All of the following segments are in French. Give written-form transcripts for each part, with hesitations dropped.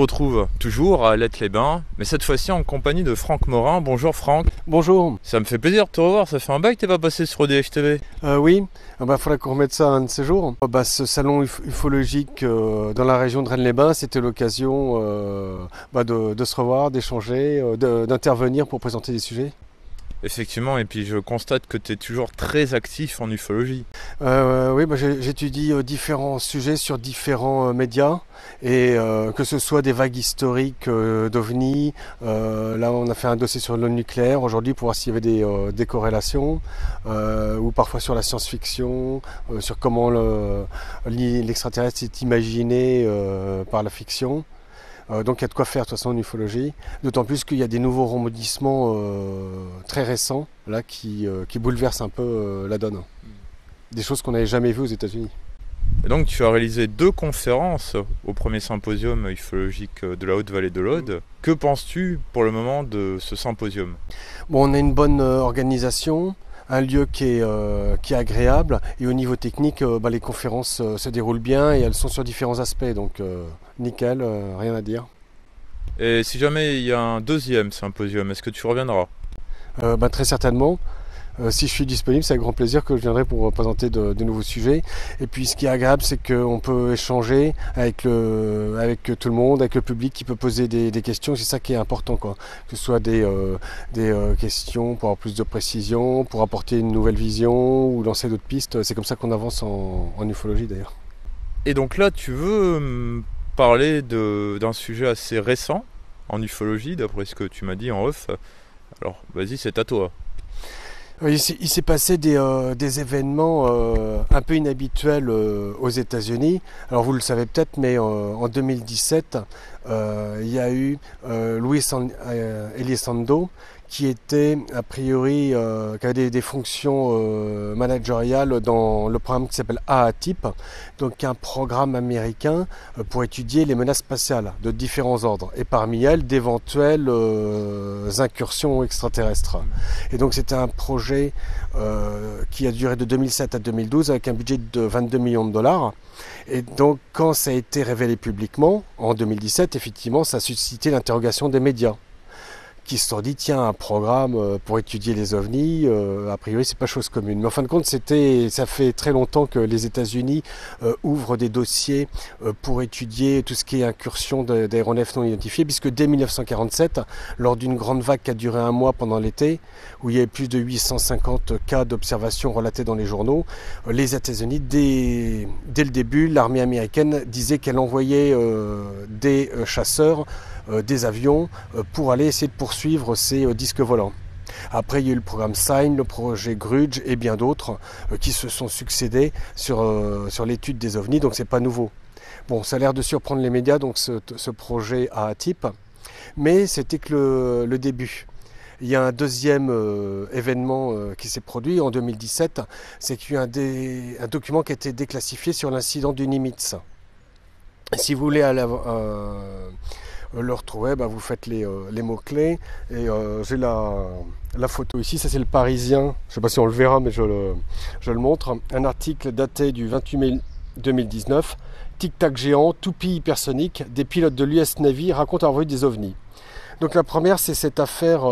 retrouve toujours à Lette-les-Bains, mais cette fois-ci en compagnie de Franck Morin. Bonjour Franck. Bonjour. Ça me fait plaisir de te revoir, ça fait un bail que t'es pas passé sur ODH TV. Oui, faudrait qu'on remette ça un de ces jours. Ce salon ufologique dans la région de Rennes-les-Bains, c'était l'occasion de se revoir, d'échanger, d'intervenir pour présenter des sujets. Effectivement, et puis je constate que tu es toujours très actif en ufologie. Oui, j'étudie différents sujets sur différents médias, et que ce soit des vagues historiques d'OVNI, là on a fait un dossier sur le nucléaire aujourd'hui pour voir s'il y avait des corrélations, ou parfois sur la science-fiction, sur comment l'extraterrestre est imaginé par la fiction. Donc il y a de quoi faire de toute façon en ufologie, d'autant plus qu'il y a des nouveaux rebondissements très récents là, qui bouleversent un peu la donne. Des choses qu'on n'avait jamais vues aux États-Unis. Et donc tu as réalisé 2 conférences au premier symposium ufologique de la Haute-Vallée de l'Aude. Que penses-tu pour le moment de ce symposium ? On a une bonne organisation, un lieu qui est agréable, et au niveau technique, les conférences se déroulent bien et elles sont sur différents aspects, donc nickel, rien à dire. Et si jamais il y a un 2e symposium, est-ce que tu reviendras ? Très certainement. Si je suis disponible, c'est avec grand plaisir que je viendrai pour présenter de nouveaux sujets. Et puis ce qui est agréable, c'est qu'on peut échanger avec tout le monde, avec le public qui peut poser des questions. C'est ça qui est important, quoi. Que ce soit des questions pour avoir plus de précision, pour apporter une nouvelle vision ou lancer d'autres pistes. C'est comme ça qu'on avance en ufologie d'ailleurs. Et donc là, tu veux parler d'un sujet assez récent en ufologie, d'après ce que tu m'as dit en off. Alors vas-y, c'est à toi. Il s'est passé des événements un peu inhabituels aux États-Unis. Alors vous le savez peut-être, mais en 2017, il y a eu Luis Elizondo qui était a priori qui avait des fonctions managériales dans le programme qui s'appelle AATIP, donc un programme américain pour étudier les menaces spatiales de différents ordres, et parmi elles d'éventuelles incursions extraterrestres. Et donc c'était un projet qui a duré de 2007 à 2012 avec un budget de 22 millions de dollars. Et donc quand ça a été révélé publiquement en 2017, effectivement ça a suscité l'interrogation des médias, qui se sont dit, tiens, un programme pour étudier les ovnis, a priori c'est pas chose commune. Mais en fin de compte, ça fait très longtemps que les États-Unis ouvrent des dossiers pour étudier tout ce qui est incursion d'aéronefs non identifiés, puisque dès 1947, lors d'une grande vague qui a duré un mois pendant l'été, où il y avait plus de 850 cas d'observation relatés dans les journaux, les États-Unis, dès le début, l'armée américaine disait qu'elle envoyait des chasseurs, des avions, pour aller essayer de poursuivre ces disques volants. Après, il y a eu le programme SIGN, le projet Grudge et bien d'autres qui se sont succédés sur l'étude des ovnis, donc c'est pas nouveau. Bon, ça a l'air de surprendre les médias, donc ce projet AATIP, mais c'était que le début. Il y a un deuxième événement qui s'est produit en 2017, c'est qu'il y a eu un document qui a été déclassifié sur l'incident du Nimitz. Si vous voulez le retrouver, vous faites les mots-clés, et j'ai la photo ici, ça c'est le Parisien, je ne sais pas si on le verra mais je le montre, un article daté du 28 mai 2019, tic-tac géant, toupie hypersonique, des pilotes de l'US Navy racontent avoir vu des ovnis. Donc la première, c'est cette affaire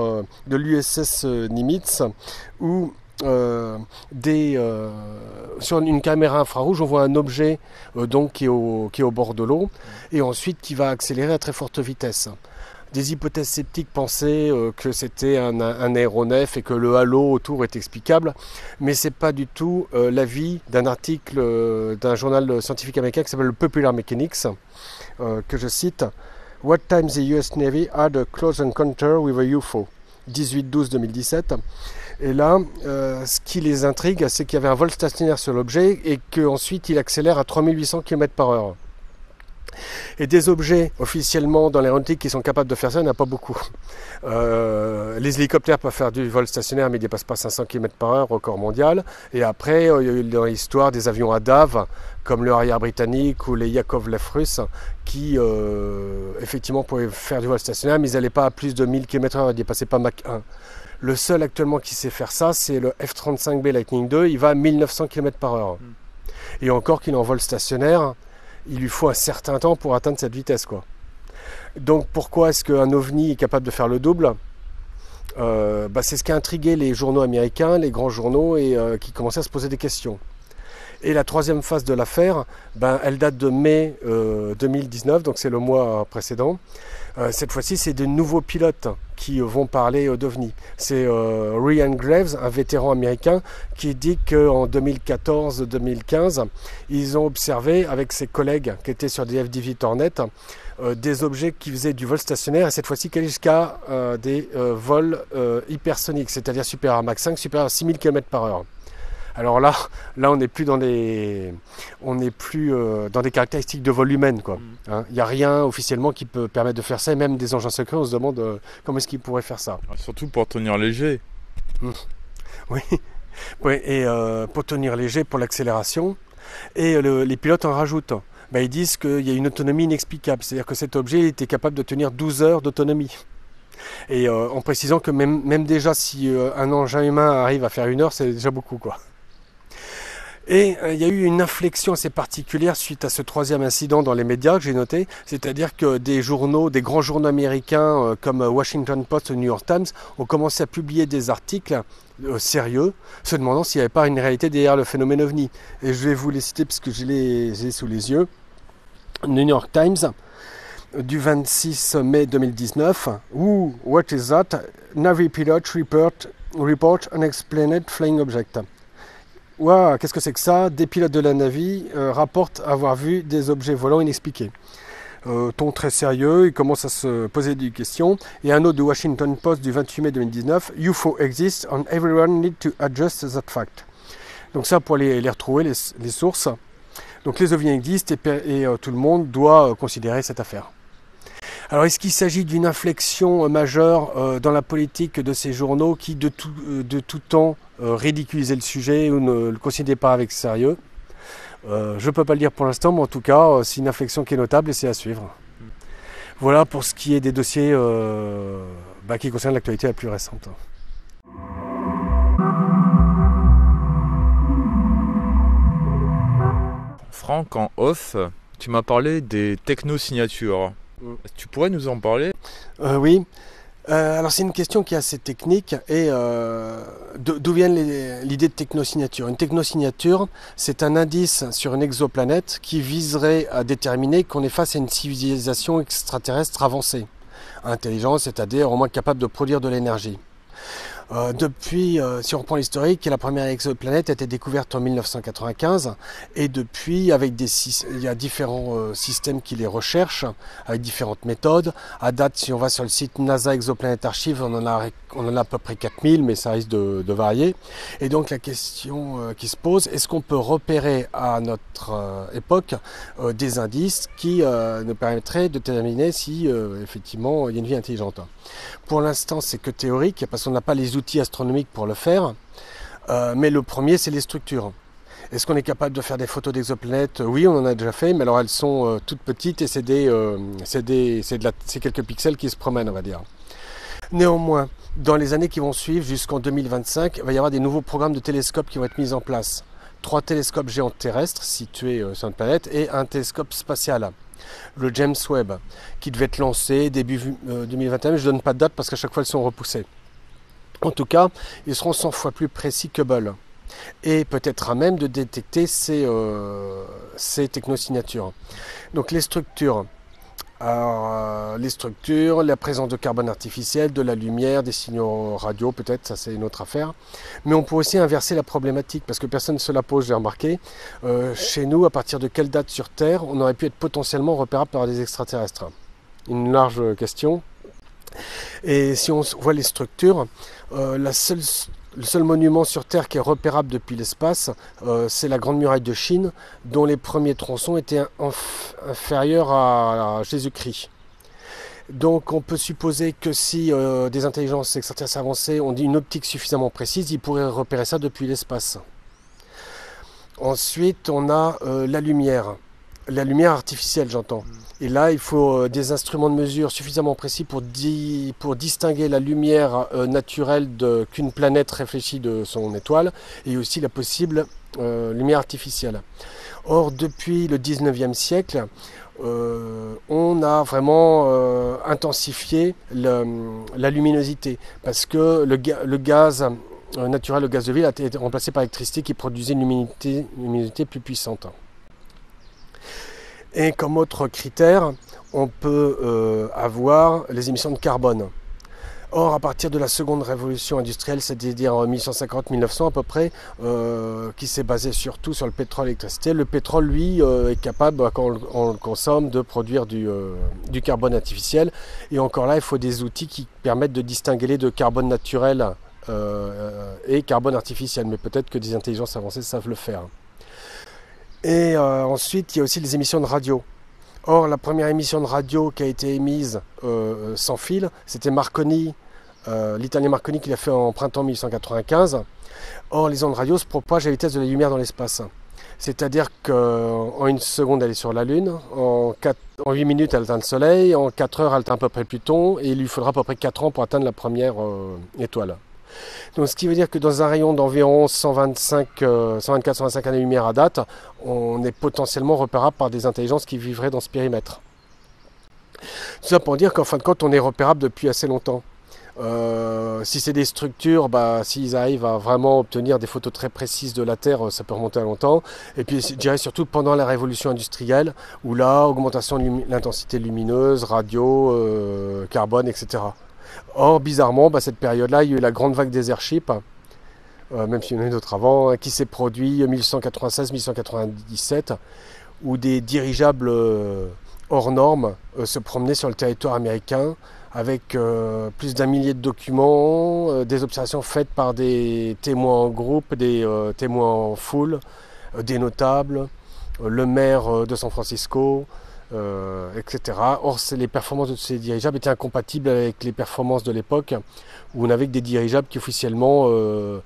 de l'USS Nimitz où sur une caméra infrarouge, on voit un objet qui est au bord de l'eau, et ensuite qui va accélérer à très forte vitesse. Des hypothèses sceptiques pensaient que c'était un aéronef et que le halo autour est explicable, mais c'est pas du tout l'avis d'un article d'un journal scientifique américain qui s'appelle le Popular Mechanics, que je cite. What time the US Navy had a close encounter with a UFO, 18-12-2017. Et là, ce qui les intrigue, c'est qu'il y avait un vol stationnaire sur l'objet et qu'ensuite il accélère à 3800 km/h. Et des objets officiellement dans l'aéronautique qui sont capables de faire ça, il n'y en a pas beaucoup. Les hélicoptères peuvent faire du vol stationnaire mais ils ne dépassent pas 500 km/h, record mondial. Et après, il y a eu dans l'histoire des avions à DAV, comme le Harrier britannique ou les Yakovlev russes, qui effectivement pouvaient faire du vol stationnaire, mais ils n'allaient pas à plus de 1000 km/h, ils ne dépassaient pas Mach 1. Le seul actuellement qui sait faire ça, c'est le F-35B Lightning II, il va à 1900 km/h. Et encore qu'il est en vol stationnaire, il lui faut un certain temps pour atteindre cette vitesse, quoi. Donc pourquoi est-ce qu'un ovni est capable de faire le double? C'est ce qui a intrigué les journaux américains, les grands journaux, et qui commençaient à se poser des questions. Et la troisième phase de l'affaire, elle date de mai 2019, donc c'est le mois précédent. Cette fois-ci, c'est de nouveaux pilotes qui vont parler d'OVNI. C'est Ryan Graves, un vétéran américain, qui dit qu'en 2014-2015, ils ont observé avec ses collègues qui étaient sur des FDV Tornet des objets qui faisaient du vol stationnaire, et cette fois-ci qui allaient jusqu'à des vols hypersoniques, c'est-à-dire supérieurs à Mach 5, supérieurs à 6000 km/h. Alors là, on n'est plus dans des caractéristiques de vol humaine, quoi. Hein, il n'y a rien officiellement qui peut permettre de faire ça, et même des engins secrets, on se demande comment est-ce qu'ils pourraient faire ça. Surtout pour tenir léger. Oui, et pour tenir léger, pour l'accélération. Et les pilotes en rajoutent. Ils disent qu'il y a une autonomie inexplicable, c'est-à-dire que cet objet était capable de tenir 12 heures d'autonomie. Et en précisant que même déjà, si un engin humain arrive à faire 1 heure, c'est déjà beaucoup, quoi. Et il y a eu une inflexion assez particulière suite à ce troisième incident dans les médias que j'ai noté, c'est-à-dire que des grands journaux américains comme Washington Post ou New York Times ont commencé à publier des articles sérieux, se demandant s'il n'y avait pas une réalité derrière le phénomène OVNI. Et je vais vous les citer parce que je les ai sous les yeux. New York Times, du 26 mai 2019, What is that? Navy pilot report unexplained flying object. Wow, qu'est-ce que c'est que ça? Des pilotes de la Navy rapportent avoir vu des objets volants inexpliqués. Ton très sérieux, il commence à se poser des questions. Et un autre du Washington Post du 28 mai 2019, UFO exists and everyone needs to adjust that fact. Donc ça, pour les retrouver, les sources. Donc les ovnis existent et tout le monde doit considérer cette affaire. Alors est-ce qu'il s'agit d'une inflexion majeure dans la politique de ces journaux qui de tout temps ridiculisaient le sujet ou ne le considéraient pas avec sérieux? Je ne peux pas le dire pour l'instant, mais en tout cas c'est une inflexion qui est notable et c'est à suivre. Voilà pour ce qui est des dossiers qui concernent l'actualité la plus récente. Franck, en off, tu m'as parlé des technosignatures. Tu pourrais nous en parler? Oui. Alors c'est une question qui est assez technique. Et d'où vient l'idée de technosignature? Une technosignature, c'est un indice sur une exoplanète qui viserait à déterminer qu'on est face à une civilisation extraterrestre avancée, intelligente, c'est-à-dire au moins capable de produire de l'énergie. Depuis, si on reprend l'historique, la première exoplanète a été découverte en 1995 et depuis, il y a différents systèmes qui les recherchent avec différentes méthodes. À date, si on va sur le site NASA Exoplanet Archive, on en a à peu près 4000, mais ça risque de varier. Et donc la question qui se pose, est-ce qu'on peut repérer à notre époque des indices qui nous permettraient de déterminer si effectivement il y a une vie intelligente? Pour l'instant, c'est que théorique, parce qu'on n'a pas les outils astronomiques pour le faire. Mais le premier, c'est les structures. Est-ce qu'on est capable de faire des photos d'exoplanètes? Oui, on en a déjà fait, mais alors elles sont toutes petites et c'est quelques pixels qui se promènent, on va dire. Néanmoins, dans les années qui vont suivre, jusqu'en 2025, il va y avoir des nouveaux programmes de télescopes qui vont être mis en place. 3 télescopes géants terrestres situés sur une planète et un télescope spatial. Le James Webb, qui devait être lancé début 2021, je ne donne pas de date parce qu'à chaque fois elles sont repoussées. En tout cas, ils seront 100 fois plus précis que Hubble et peut-être à même de détecter ces technosignatures. Donc les structures, la présence de carbone artificiel, de la lumière, des signaux radio peut-être, ça c'est une autre affaire. Mais on peut aussi inverser la problématique parce que personne ne se la pose, j'ai remarqué. Chez nous, à partir de quelle date sur Terre on aurait pu être potentiellement repérable par des extraterrestres? Une large question. Et si on voit les structures, le seul monument sur Terre qui est repérable depuis l'espace, c'est la Grande Muraille de Chine, dont les premiers tronçons étaient inférieurs à Jésus-Christ. Donc on peut supposer que si des intelligences extraterrestres avancées ont une optique suffisamment précise, ils pourraient repérer ça depuis l'espace. Ensuite, on a la lumière artificielle, j'entends. Et là, il faut des instruments de mesure suffisamment précis pour distinguer la lumière naturelle qu'une planète réfléchit de son étoile et aussi la possible lumière artificielle. Or, depuis le 19e siècle, on a vraiment intensifié la luminosité parce que le gaz naturel, le gaz de ville a été remplacé par l'électricité qui produisait une luminosité plus puissante. Et comme autre critère, on peut avoir les émissions de carbone. Or, à partir de la seconde révolution industrielle, c'est-à-dire en 1850-1900 à peu près, qui s'est basée surtout sur le pétrole et l'électricité, le pétrole, lui, est capable, quand on le consomme, de produire du carbone artificiel. Et encore là, il faut des outils qui permettent de distinguer les deux, carbone naturel et carbone artificiel. Mais peut-être que des intelligences avancées savent le faire. Et ensuite, il y a aussi les émissions de radio. Or, la première émission de radio qui a été émise sans fil, c'était Marconi, l'italien Marconi qui l'a fait en printemps 1895. Or, les ondes radio se propagent à la vitesse de la lumière dans l'espace. C'est-à-dire qu'en une seconde, elle est sur la Lune, en 8 minutes, elle atteint le Soleil, en 4 heures, elle atteint à peu près Pluton, et il lui faudra à peu près 4 ans pour atteindre la première étoile. Donc, ce qui veut dire que dans un rayon d'environ 124-125 années-lumière à date, on est potentiellement repérable par des intelligences qui vivraient dans ce périmètre. Tout ça pour dire qu'en fin de compte, on est repérable depuis assez longtemps. Si c'est des structures, s'ils arrivent à vraiment obtenir des photos très précises de la Terre, ça peut remonter à longtemps. Et puis je dirais surtout pendant la révolution industrielle, où là, augmentation de l'intensité lumineuse, radio, carbone, etc. Or, bizarrement, cette période-là, il y a eu la grande vague des airships, même s'il y en a eu d'autres avant, qui s'est produit en 1896-1897, où des dirigeables hors normes se promenaient sur le territoire américain avec plus d'1 millier de documents, des observations faites par des témoins en groupe, des témoins en foule, des notables, le maire de San Francisco, etc. Or, les performances de ces dirigeables étaient incompatibles avec les performances de l'époque où on avait des dirigeables qui officiellement se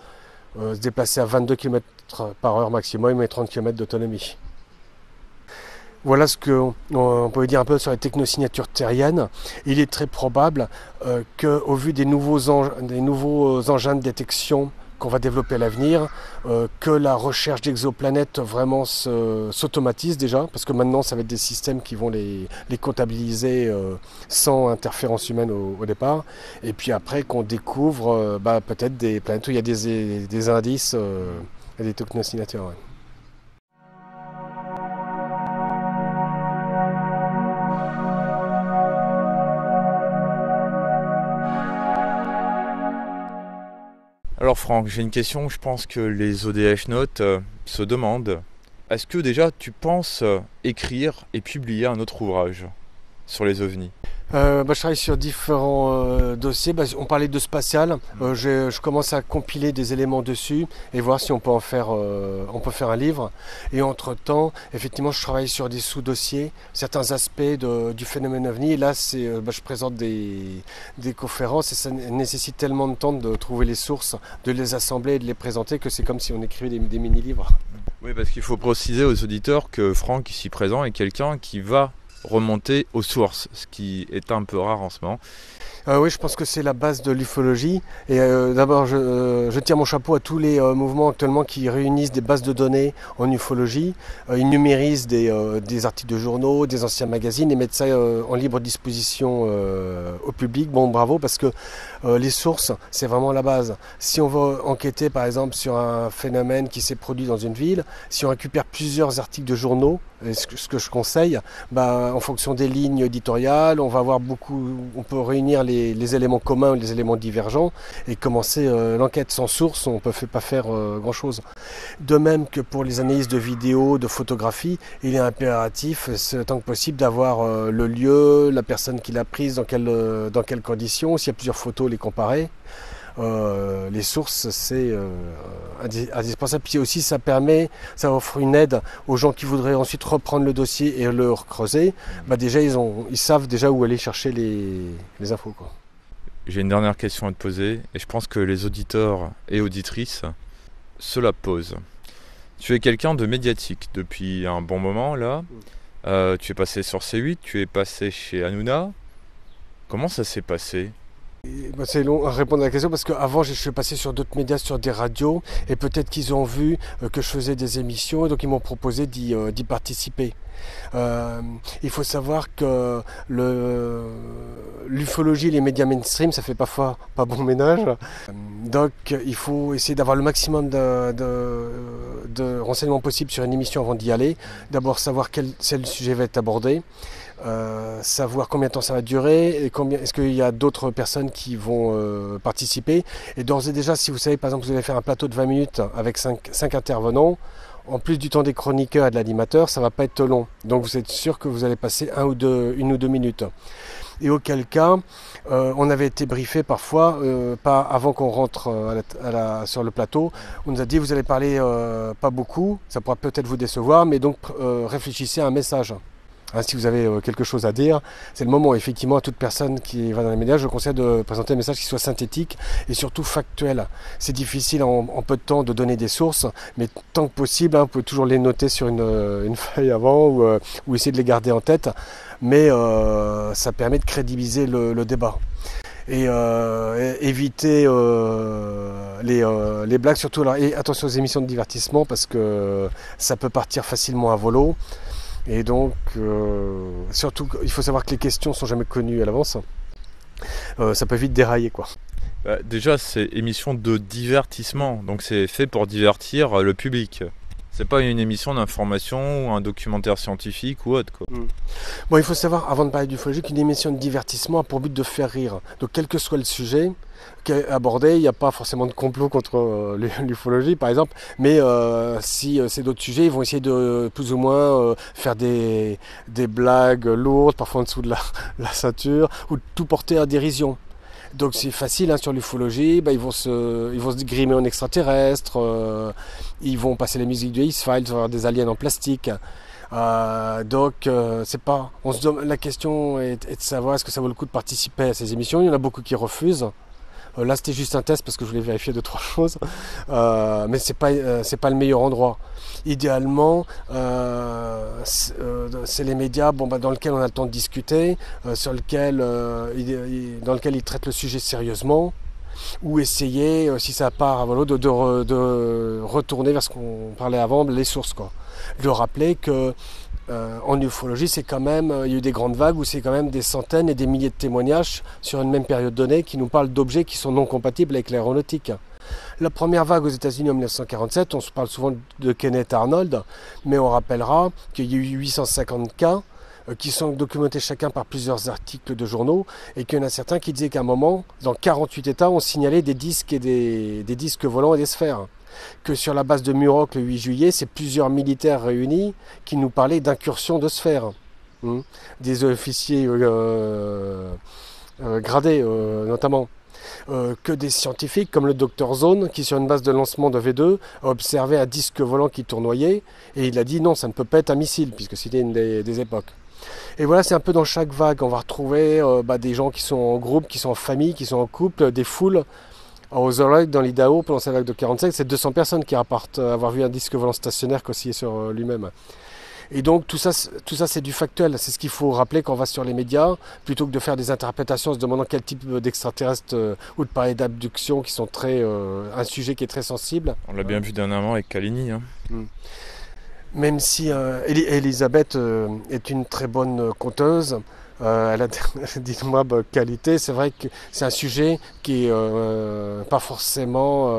déplaçaient à 22 km par heure maximum et 30 km d'autonomie. Voilà ce qu'on peut dire un peu sur les technosignatures terriennes. Il est très probable qu'au vu des nouveaux engins de détection qu'on va développer à l'avenir, que la recherche d'exoplanètes vraiment s'automatise déjà, parce que maintenant ça va être des systèmes qui vont les comptabiliser sans interférence humaine au départ, et puis après qu'on découvre peut-être des planètes où il y a des indices et des technosignatures. Ouais. Alors Franck, j'ai une question, je pense que les ODH-Notes se demandent, est-ce que déjà tu penses écrire et publier un autre ouvrage sur les ovnis ? Je travaille sur différents dossiers. On parlait de spatial. Je commence à compiler des éléments dessus et voir si on peut faire un livre. Et entre-temps, effectivement, je travaille sur des sous-dossiers, certains aspects du phénomène ovni. Et là, je présente des conférences et ça nécessite tellement de temps de trouver les sources, de les assembler et de les présenter que c'est comme si on écrivait des mini-livres. Oui, parce qu'il faut préciser aux auditeurs que Franck, ici présent, est quelqu'un qui va remonter aux sources, ce qui est un peu rare en ce moment. Oui, je pense que c'est la base de l'ufologie. Et d'abord, je tire mon chapeau à tous les mouvements actuellement qui réunissent des bases de données en ufologie. Ils numérisent des articles de journaux, des anciens magazines et mettent ça en libre disposition au public. Bon, bravo, parce que les sources, c'est vraiment la base. Si on va enquêter, par exemple, sur un phénomène qui s'est produit dans une ville, si on récupère plusieurs articles de journaux, ce que je conseille, en fonction des lignes éditoriales, on peut réunir les éléments communs ou les éléments divergents et commencer l'enquête. Sans source, on ne peut pas faire grand-chose. De même que pour les analyses de vidéos, de photographies, il est impératif, tant que possible, d'avoir le lieu, la personne qui l'a prise, dans quelles conditions, s'il y a plusieurs photos, les comparer. Les sources, c'est indispensable. Puis aussi, ça offre une aide aux gens qui voudraient ensuite reprendre le dossier et le creuser. Déjà, ils savent déjà où aller chercher les infos, quoi. J'ai une dernière question à te poser, et je pense que les auditeurs et auditrices se la posent. Tu es quelqu'un de médiatique depuis un bon moment, là. Tu es passé sur C8, tu es passé chez Hanouna. Comment ça s'est passé ? C'est long à répondre à la question parce qu'avant je suis passé sur d'autres médias, sur des radios et peut-être qu'ils ont vu que je faisais des émissions et donc ils m'ont proposé d'y participer. Il faut savoir que l'ufologie, les médias mainstream, ça fait parfois pas bon ménage. Donc il faut essayer d'avoir le maximum de renseignements possibles sur une émission avant d'y aller. D'abord savoir quel sujet va être abordé. Savoir combien de temps ça va durer et est-ce qu'il y a d'autres personnes qui vont participer. Et d'ores et déjà, si vous savez, par exemple, vous allez faire un plateau de 20 minutes avec 5 intervenants, en plus du temps des chroniqueurs et de l'animateur, ça ne va pas être long. Donc vous êtes sûr que vous allez passer une ou deux minutes. Et auquel cas, on avait été briefé parfois, pas avant qu'on rentre sur le plateau. On nous a dit, vous allez parler pas beaucoup, ça pourra peut-être vous décevoir, mais donc réfléchissez à un message. Si vous avez quelque chose à dire, c'est le moment. Effectivement, à toute personne qui va dans les médias, je conseille de présenter un message qui soit synthétique et surtout factuel. C'est difficile en peu de temps de donner des sources, mais tant que possible, vous pouvez toujours les noter sur une feuille avant ou essayer de les garder en tête. Mais ça permet de crédibiliser le débat. Et éviter les blagues, surtout. Et attention aux émissions de divertissement parce que ça peut partir facilement à volo. Et donc, surtout, il faut savoir que les questions sont jamais connues à l'avance. Ça peut vite dérailler, quoi. Déjà, c'est émission de divertissement, donc c'est fait pour divertir le public. C'est pas une émission d'information ou un documentaire scientifique ou autre, quoi. Bon, il faut savoir, avant de parler d'ufologie, qu'une émission de divertissement a pour but de faire rire. Donc, quel que soit le sujet qui est abordé, il n'y a pas forcément de complot contre l'ufologie, par exemple. Mais si c'est d'autres sujets, ils vont essayer de plus ou moins faire des blagues lourdes, parfois en dessous de la ceinture, ou de tout porter à dérision. Donc c'est facile sur l'ufologie, ils vont se grimer en extraterrestre, ils vont passer la musique du X-Files, avoir des aliens en plastique. C'est pas. La question est de savoir est-ce que ça vaut le coup de participer à ces émissions. Il y en a beaucoup qui refusent. Là c'était juste un test parce que je voulais vérifier 2-3 choses, mais c'est pas le meilleur endroit. Idéalement, c'est les médias dans lesquels on a le temps de discuter, dans lequel ils traitent le sujet sérieusement, ou essayer, si ça part à volo, de retourner vers ce qu'on parlait avant, les sources, quoi. De rappeler que en ufologie, c'est quand même, il y a eu des grandes vagues où c'est quand même des centaines et des milliers de témoignages sur une même période donnée qui nous parlent d'objets qui sont non compatibles avec l'aéronautique. La première vague aux États-Unis en 1947, on se parle souvent de Kenneth Arnold, mais on rappellera qu'il y a eu 850 cas qui sont documentés chacun par plusieurs articles de journaux et qu'il y en a certains qui disaient qu'à un moment, dans 48 États, on signalait des disques et des disques volants et des sphères. Que sur la base de Muroc le 8 juillet, c'est plusieurs militaires réunis qui nous parlaient d'incursions de sphères. Des officiers gradés notamment. Que des scientifiques comme le docteur Zone qui sur une base de lancement de V2 a observé un disque volant qui tournoyait et il a dit non, ça ne peut pas être un missile puisque c'était une des époques. Et voilà, c'est un peu dans chaque vague, on va retrouver des gens qui sont en groupe, qui sont en famille, qui sont en couple, des foules. Aux Ozark, dans l'Idaho, pendant cette vague de 45, c'est 200 personnes qui rapportent avoir vu un disque volant stationnaire qu'oscillait sur lui-même. Et donc tout ça c'est du factuel, c'est ce qu'il faut rappeler quand on va sur les médias, plutôt que de faire des interprétations en se demandant quel type d'extraterrestre ou de parler d'abduction qui sont un sujet qui est très sensible. On l'a bien vu dernièrement avec Caligny. Même si Elisabeth est une très bonne conteuse, elle a d'innombrables qualités. C'est vrai que c'est un sujet qui est pas forcément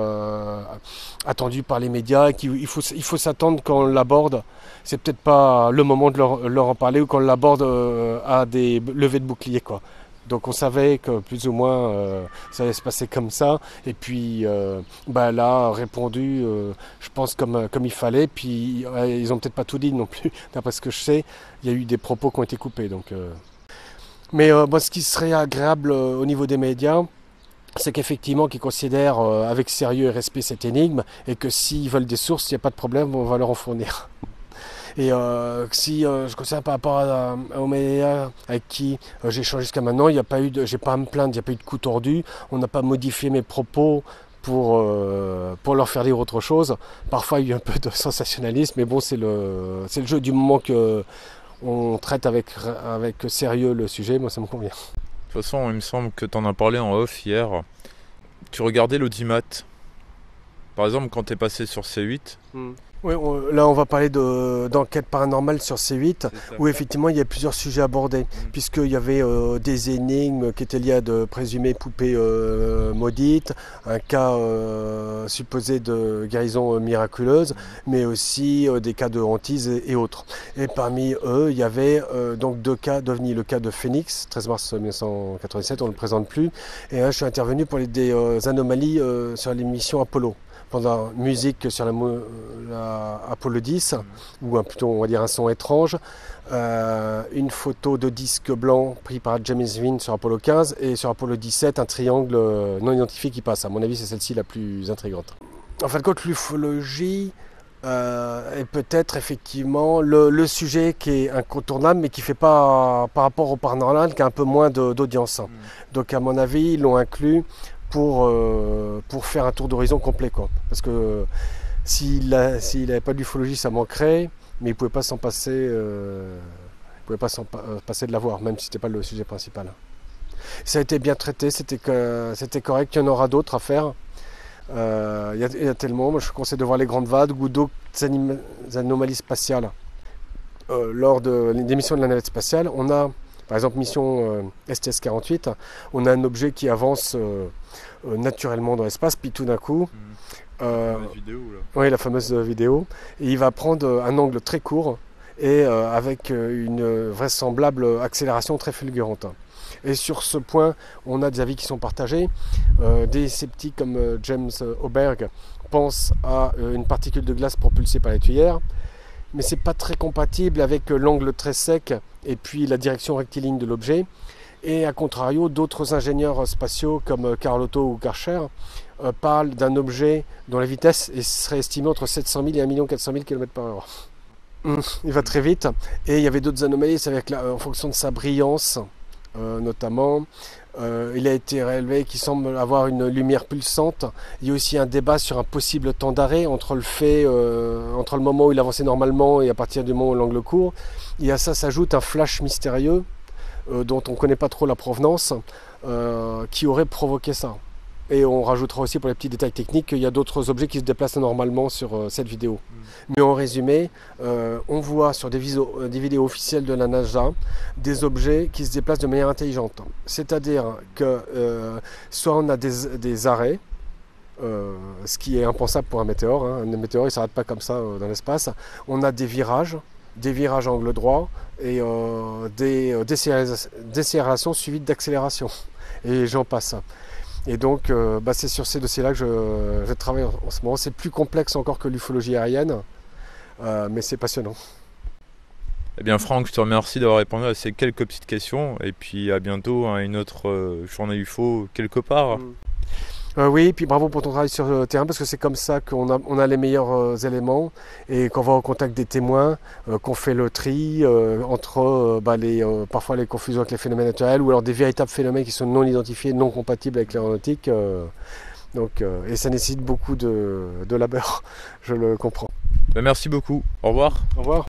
attendu par les médias et il faut s'attendre quand on l'aborde. C'est peut-être pas le moment de leur en parler ou quand on l'aborde à des levées de bouclier, quoi. Donc on savait que plus ou moins ça allait se passer comme ça. Et puis elle a répondu, je pense, comme il fallait. Puis ils ont peut-être pas tout dit non plus. D'après ce que je sais, il y a eu des propos qui ont été coupés. Mais ce qui serait agréable au niveau des médias, c'est qu'effectivement qu'ils considèrent avec sérieux et respect cette énigme et que s'ils veulent des sources, il n'y a pas de problème, on va leur en fournir. Et si je considère par rapport aux médias avec qui j'ai échangé jusqu'à maintenant, j'ai pas à me plaindre, il n'y a pas eu de coup tordu, on n'a pas modifié mes propos pour leur faire dire autre chose. Parfois il y a eu un peu de sensationnalisme, mais bon c'est le jeu du moment que on traite avec sérieux le sujet, moi ça me convient. De toute toute façon, il me semble que tu en as parlé en off hier. Tu regardais l'audimat. Par exemple, quand tu es passé sur C8. Oui, là on va parler d'enquête paranormale sur C8, où effectivement il y a plusieurs sujets abordés, puisqu'il y avait des énigmes qui étaient liées à de présumées poupées maudites, un cas supposé de guérison miraculeuse, mais aussi des cas de hantise et autres. Et parmi eux, il y avait donc 2 cas d'OVNI, le cas de Phoenix, 13 mars 1987, on ne le présente plus, et là je suis intervenu pour des anomalies sur l'émission Apollo. Pendant musique sur la Apollo 10, ou plutôt on va dire un son étrange, une photo de disque blanc pris par James Wynne sur Apollo 15, et sur Apollo 17 un triangle non identifié qui passe. À mon avis c'est celle-ci la plus intrigante. En fin de compte, l'ufologie est peut-être effectivement le sujet qui est incontournable, mais qui ne fait pas, par rapport au paranormal, qui a un peu moins d'audience. Donc à mon avis ils l'ont inclus pour faire un tour d'horizon complet, quoi. Parce que s'il n'avait pas d'ufologie, ça manquerait, mais il ne pouvait pas s'en passer, passer de l'avoir, même si ce n'était pas le sujet principal. Ça a été bien traité, c'était correct, il y en aura d'autres à faire. Il y a tellement, moi je conseille de voir les grandes vagues ou d'autres anomalies spatiales. Lors des missions de la navette spatiale, on a, par exemple, mission STS-48, on a un objet qui avance naturellement dans l'espace, puis tout d'un coup... la fameuse vidéo, là. Oui, la fameuse vidéo. Et il va prendre un angle très court et avec une vraisemblable accélération très fulgurante. Et sur ce point, on a des avis qui sont partagés. Des sceptiques comme James Oberg pensent à une particule de glace propulsée par les tuyères, mais ce n'est pas très compatible avec l'angle très sec et puis la direction rectiligne de l'objet. Et à contrario, d'autres ingénieurs spatiaux comme Carlotto ou Karcher parlent d'un objet dont la vitesse serait estimée entre 700 000 et 1 400 000 km/h. Il va très vite. Et il y avait d'autres anomalies, c'est en fonction de sa brillance, notamment. Il a été révélé qu'il semble avoir une lumière pulsante. Il y a aussi un débat sur un possible temps d'arrêt entre le moment où il avançait normalement et à partir du moment où l'angle court. Et à ça s'ajoute un flash mystérieux dont on ne connaît pas trop la provenance, qui aurait provoqué ça. Et on rajoutera aussi pour les petits détails techniques qu'il y a d'autres objets qui se déplacent normalement sur cette vidéo. Mais en résumé, on voit sur des vidéos officielles de la NASA des objets qui se déplacent de manière intelligente. C'est-à-dire que soit on a des arrêts, ce qui est impensable pour un météore. Un météore il ne s'arrête pas comme ça dans l'espace. On a des virages à angle droit et des décélérations suivies d'accélération. Et j'en passe. Et donc c'est sur ces dossiers-là que je travaille en ce moment. C'est plus complexe encore que l'ufologie aérienne, mais c'est passionnant. Eh bien Franck, je te remercie d'avoir répondu à ces quelques petites questions. Et puis à bientôt à une autre journée UFO quelque part. Oui, et puis bravo pour ton travail sur le terrain, parce que c'est comme ça qu'on a les meilleurs éléments, et qu'on va au contact des témoins, qu'on fait le tri entre parfois les confusions avec les phénomènes naturels, ou alors des véritables phénomènes qui sont non identifiés, non compatibles avec l'aéronautique. Et ça nécessite beaucoup de labeur, je le comprends. Merci beaucoup, au revoir. Au revoir.